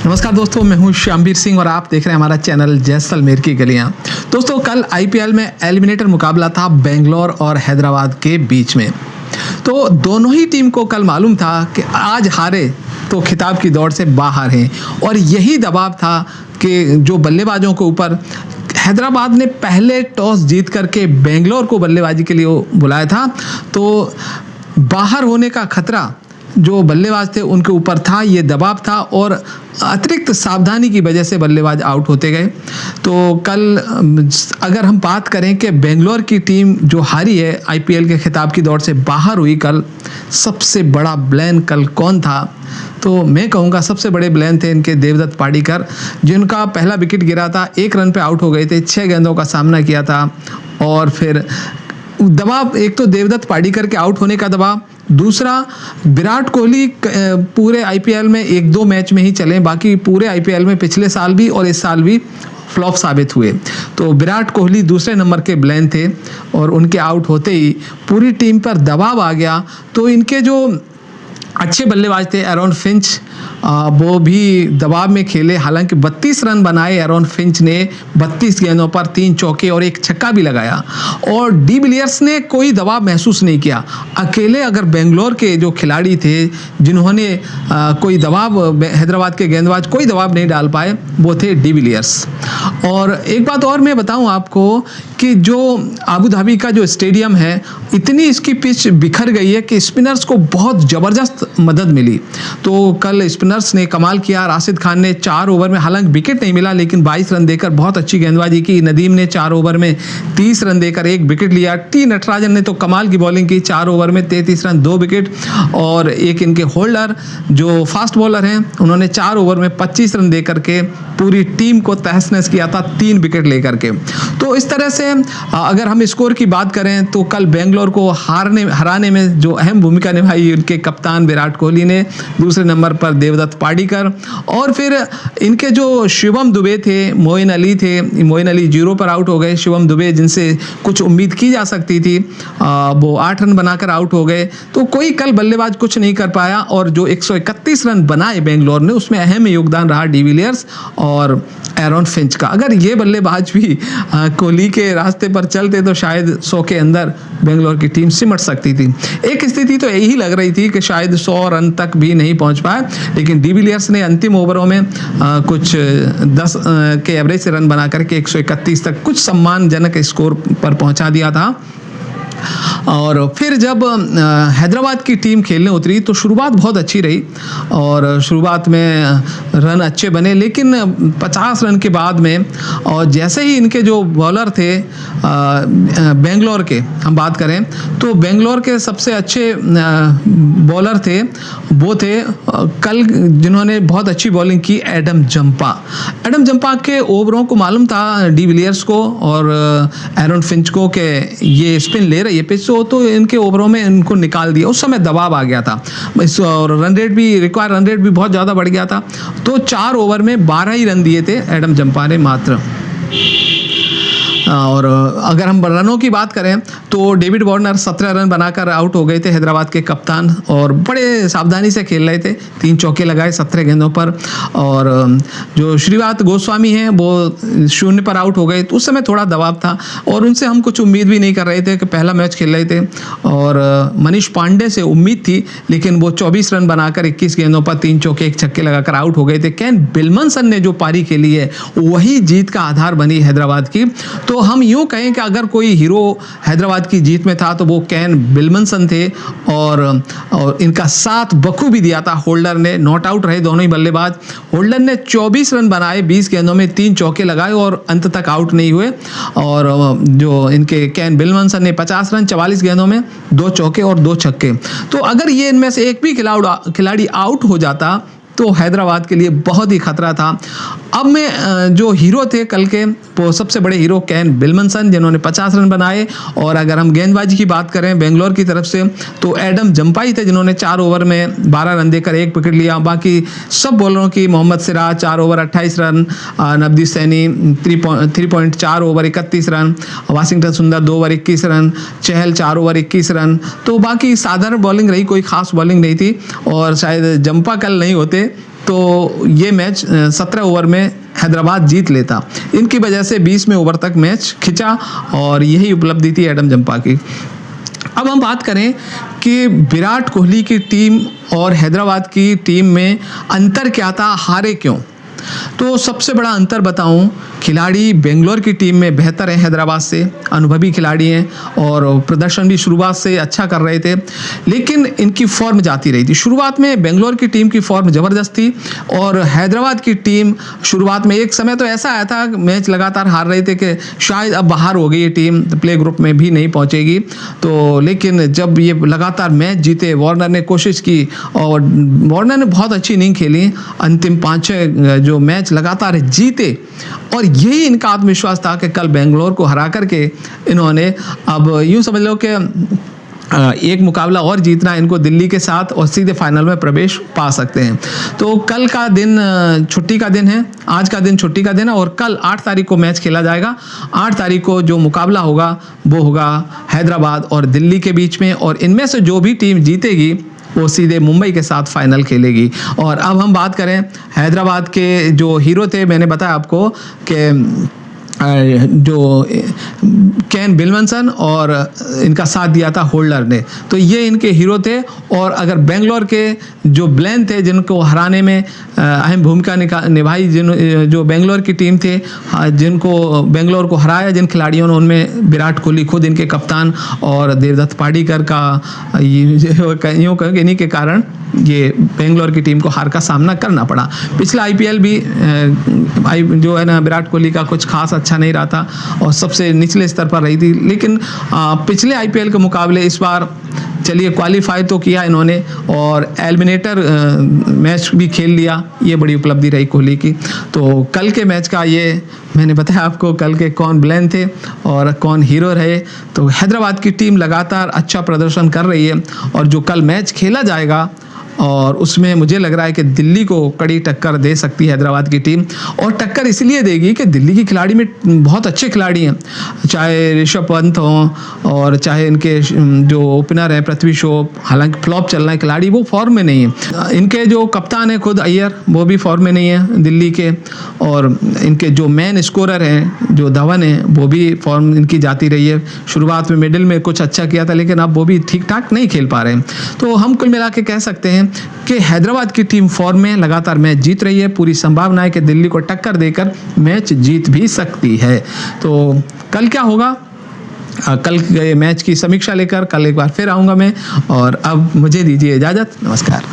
नमस्कार दोस्तों, मैं हूं श्यामवीर सिंह और आप देख रहे हैं हमारा चैनल जैसलमेर की गलियां। दोस्तों, कल आईपीएल में एलिमिनेटर मुकाबला था बेंगलोर और हैदराबाद के बीच में। तो दोनों ही टीम को कल मालूम था कि आज हारे तो खिताब की दौड़ से बाहर हैं और यही दबाव था कि जो बल्लेबाजों के ऊपर हैदराबाद ने पहले टॉस जीत करके बेंगलोर को बल्लेबाजी के लिए बुलाया था, तो बाहर होने का खतरा जो बल्लेबाज थे उनके ऊपर था, ये दबाव था और अतिरिक्त सावधानी की वजह से बल्लेबाज आउट होते गए। तो कल अगर हम बात करें कि बेंगलोर की टीम जो हारी है, आईपीएल के खिताब की दौड़ से बाहर हुई, कल सबसे बड़ा ब्लेम कल कौन था? तो मैं कहूँगा सबसे बड़े ब्लेम थे इनके देवदत्त पाडिक्कर, जिनका पहला विकेट गिरा था, 1 रन पे आउट हो गए थे, 6 गेंदों का सामना किया था। और फिर दबाव, एक तो देवदत्त पाडिक्कर के आउट होने का दबाव, दूसरा विराट कोहली पूरे आईपीएल में 1-2 मैच में ही चले, बाकी पूरे आईपीएल में पिछले साल भी और इस साल भी फ्लॉप साबित हुए। तो विराट कोहली दूसरे नंबर के ब्लेम थे और उनके आउट होते ही पूरी टीम पर दबाव आ गया। तो इनके जो अच्छे बल्लेबाज थे एरॉन फिंच, वो भी दबाव में खेले। हालांकि 32 रन बनाए एरॉन फिंच ने, 32 गेंदों पर 3 चौके और 1 छक्का भी लगाया। और डी विलियर्स ने कोई दबाव महसूस नहीं किया। अकेले अगर बेंगलोर के जो खिलाड़ी थे जिन्होंने कोई दबाव, हैदराबाद के गेंदबाज कोई दबाव नहीं डाल पाए, वो थे डी विलियर्स। और एक बात और मैं बताऊं आपको कि जो आबू धाबी का जो स्टेडियम है, इतनी इसकी पिच बिखर गई है कि स्पिनर्स को बहुत ज़बरदस्त मदद मिली। तो कल स्पिनर्स ने कमाल किया। राशिद खान ने 4 ओवर में, हालांकि विकेट नहीं मिला, लेकिन 22 रन देकर बहुत अच्छी गेंदबाजी की। नदीम ने 4 ओवर में 30 रन देकर 1 विकेट लिया। टी नटराजन ने तो कमाल की बॉलिंग की, 4 ओवर में 33 रन 2 विकेट। और एक इनके होल्डर जो फास्ट बॉलर हैं, उन्होंने 4 ओवर में 25 रन देकर के पूरी टीम को तहस नहस किया था, 3 विकेट लेकर के। तो इस तरह से अगर हम स्कोर की बात करें तो कल बेंगलोर को हराने में जो अहम भूमिका निभाई उनके कप्तान विराट कोहली ने, दूसरे नंबर पर देवदत्त पाडिक्कर, और फिर इनके जो शिवम दुबे थे, मोइन अली थे, मोइन अली 0 पर आउट हो गए। शिवम दुबे जिनसे कुछ उम्मीद की जा सकती थी, वो 8 रन बनाकर आउट हो गए। तो कोई कल बल्लेबाज कुछ नहीं कर पाया और जो 131 रन बनाए बेंगलोर ने, उसमें अहम योगदान रहा डी विलियर्स और एरॉन फिंच का। अगर ये बल्लेबाज भी कोहली के रास्ते पर चलते तो शायद 100 के अंदर बेंगलोर की टीम सिमट सकती थी। एक स्थिति तो यही लग रही थी कि शायद 100 रन तक भी नहीं पहुंच पाए, लेकिन डी विलियर्स ने अंतिम ओवरों में कुछ 10 के एवरेज से रन बना करके 131 तक कुछ सम्मानजनक स्कोर पर पहुंचा दिया था। और फिर जब हैदराबाद की टीम खेलने उतरी तो शुरुआत बहुत अच्छी रही और शुरुआत में रन अच्छे बने, लेकिन 50 रन के बाद में, और जैसे ही इनके जो बॉलर थे बेंगलोर के हम बात करें तो बेंगलोर के सबसे अच्छे बॉलर थे, वो थे कल जिन्होंने बहुत अच्छी बॉलिंग की, एडम जंपा के ओवरों को मालूम था डी विलियर्स को और एरॉन फिंच को कि ये स्पिन ले रही है पिच, तो इनके ओवरों में इनको निकाल दिया। उस समय दबाव आ गया था और रिक्वायर रन रेट भी बहुत ज़्यादा बढ़ गया था। तो 4 ओवर में 12 ही रन दिए थे एडम जंपा ने मात्र। और अगर हम रनों की बात करें तो डेविड वार्नर 17 रन बनाकर आउट हो गए थे, हैदराबाद के कप्तान, और बड़े सावधानी से खेल रहे थे, 3 चौके लगाए 17 गेंदों पर। और जो श्रीवात गोस्वामी हैं वो 0 पर आउट हो गए, तो उस समय थोड़ा दबाव था और उनसे हम कुछ उम्मीद भी नहीं कर रहे थे कि पहला मैच खेल रहे थे। और मनीष पांडे से उम्मीद थी, लेकिन वो 24 रन बनाकर 21 गेंदों पर 3 चौके 1 छक्के लगाकर आउट हो गए थे। केन विल्यमसन ने जो पारी खेली है वही जीत का आधार बनी हैदराबाद की। तो हम यूँ कहें कि अगर कोई हीरो हैदराबाद की जीत में था तो वो केन विल्यमसन थे, और इनका साथ बखू भी दिया था होल्डर ने। नॉट आउट रहे दोनों ही बल्लेबाज। होल्डर ने 24 रन बनाए, 20 गेंदों में 3 चौके लगाए और अंत तक आउट नहीं हुए। और जो इनके केन विल्यमसन ने 50 रन 44 गेंदों में 2 चौके और 2 छक्के। तो अगर ये इनमें से एक भी खिलाड़ी आउट हो जाता तो हैदराबाद के लिए बहुत ही खतरा था। अब में जो हीरो थे कल के, वो सबसे बड़े हीरो केन विल्यमसन जिन्होंने 50 रन बनाए। और अगर हम गेंदबाजी की बात करें बेंगलोर की तरफ से तो एडम जंपा ही थे जिन्होंने 4 ओवर में 12 रन देकर 1 विकेट लिया। बाकी सब बॉलरों की, Mohammed Siraj 4 over 28 run, Navdeep Saini 3.4 over 31 run, Washington Sundar 2 over 21 run, Chahal 4 over 21 run. तो बाकी साधारण बॉलिंग रही, कोई खास बॉलिंग नहीं थी। और शायद जंपा कल नहीं होते तो ये मैच 17 ओवर में हैदराबाद जीत लेता। इनकी वजह से 20वें ओवर तक मैच खिंचा और यही उपलब्धि थी एडम जंपा की। अब हम बात करें कि विराट कोहली की टीम और हैदराबाद की टीम में अंतर क्या था, हारे क्यों? तो सबसे बड़ा अंतर बताऊं, खिलाड़ी बेंगलोर की टीम में बेहतर हैं हैदराबाद से, अनुभवी खिलाड़ी हैं और प्रदर्शन भी शुरुआत से अच्छा कर रहे थे, लेकिन इनकी फॉर्म जाती रही थी। शुरुआत में बेंगलोर की टीम की फॉर्म ज़बरदस्त थी और हैदराबाद की टीम शुरुआत में एक समय तो ऐसा आया था, मैच लगातार हार रहे थे कि शायद अब बाहर हो गई ये टीम, प्ले ग्रुप में भी नहीं पहुँचेगी। तो लेकिन जब ये लगातार मैच जीते, वार्नर ने कोशिश की और वार्नर ने बहुत अच्छी इनिंग खेली, अंतिम 5-6 जो मैच लगातार जीते और यही इनका आत्मविश्वास था कि कल बेंगलोर को हरा करके इन्होंने, अब यूं समझ लो कि एक मुकाबला और जीतना इनको दिल्ली के साथ और सीधे फाइनल में प्रवेश पा सकते हैं। तो कल का दिन छुट्टी का दिन है, आज का दिन छुट्टी का दिन है और कल 8 तारीख को मैच खेला जाएगा। 8 तारीख को जो मुकाबला होगा वो होगा हैदराबाद और दिल्ली के बीच में और इनमें से जो भी टीम जीतेगी वो सीधे मुंबई के साथ फाइनल खेलेगी। और अब हम बात करें हैदराबाद के जो हीरो थे, मैंने बताया आपको कि जो केन विलियमसन और इनका साथ दिया था होल्डर ने, तो ये इनके हीरो थे। और अगर बेंगलोर के जो ब्लेन थे जिनको हराने में अहम भूमिका निभाई, जो बेंगलोर की टीम थे जिनको बेंगलोर को हराया जिन खिलाड़ियों ने, उनमें विराट कोहली खुद इनके कप्तान और देवदत्त पाडिक्कर का यूँ कहें इन्हीं के कारण ये बेंगलोर की टीम को हार का सामना करना पड़ा। पिछला आईपीएल भी जो है ना विराट कोहली का कुछ खास अच्छा नहीं रहा था और सबसे निचले स्तर पर रही थी, लेकिन पिछले आईपीएल के मुकाबले इस बार चलिए क्वालिफाई तो किया इन्होंने और एलिमिनेटर मैच भी खेल लिया, ये बड़ी उपलब्धि रही कोहली की। तो कल के मैच का ये मैंने बताया आपको, कल के कौन ब्लेन थे और कौन हीरो रहे। तो हैदराबाद की टीम लगातार अच्छा प्रदर्शन कर रही है और जो कल मैच खेला जाएगा और उसमें मुझे लग रहा है कि दिल्ली को कड़ी टक्कर दे सकती है हैदराबाद की टीम। और टक्कर इसलिए देगी कि दिल्ली की खिलाड़ी में बहुत अच्छे खिलाड़ी हैं, चाहे ऋषभ पंत हों और चाहे इनके जो ओपनर हैं पृथ्वी शॉ, हालांकि फ्लॉप चल रहा है खिलाड़ी, वो फॉर्म में नहीं है। इनके जो कप्तान हैं खुद अय्यर, वो भी फॉर्म में नहीं है दिल्ली के, और इनके जो मेन स्कोरर हैं जो धवन है वो भी फॉर्म इनकी जाती रही है। शुरुआत में मिडिल में कुछ अच्छा किया था लेकिन अब वो भी ठीक ठाक नहीं खेल पा रहे हैं। तो हम कुल मिला के कह सकते हैं कि हैदराबाद की टीम फॉर्म में लगातार मैच जीत रही है, पूरी संभावना है कि दिल्ली को टक्कर देकर मैच जीत भी सकती है। तो कल क्या होगा, कल के मैच की समीक्षा लेकर कल एक बार फिर आऊँगा मैं, और अब मुझे दीजिए इजाज़त, नमस्कार।